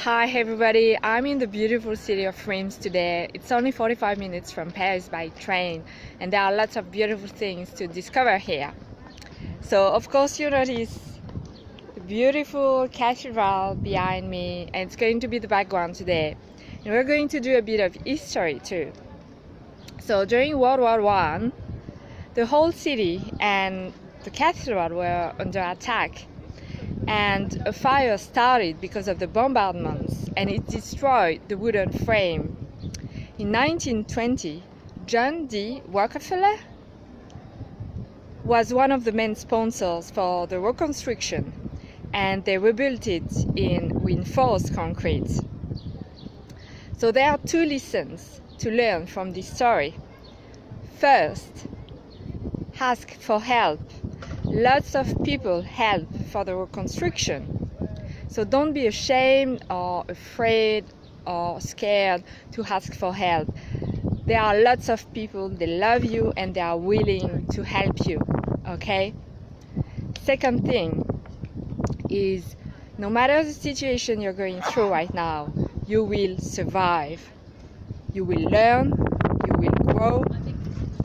Hi everybody, I'm in the beautiful city of Reims today. It's only 45 minutes from Paris by train and there are lots of beautiful things to discover here. So of course you notice the beautiful cathedral behind me, and it's going to be the background today. And we're going to do a bit of history too. So during World War I, the whole city and the cathedral were under attack. And a fire started because of the bombardments, and it destroyed the wooden frame. In 1920, John D. Rockefeller was one of the main sponsors for the reconstruction, and they rebuilt it in reinforced concrete. So there are two lessons to learn from this story. First, ask for help. Lots of people help for the reconstruction. So don't be ashamed or afraid or scared to ask for help. There are lots of people, they love you and they are willing to help you, okay? Second thing is, no matter the situation you're going through right now, you will survive. You will learn, you will grow,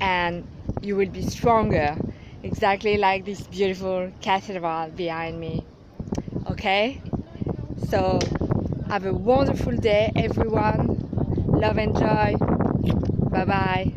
and you will be stronger. Exactly like this beautiful cathedral behind me. Okay? So have a wonderful day everyone. Love and joy. Bye bye.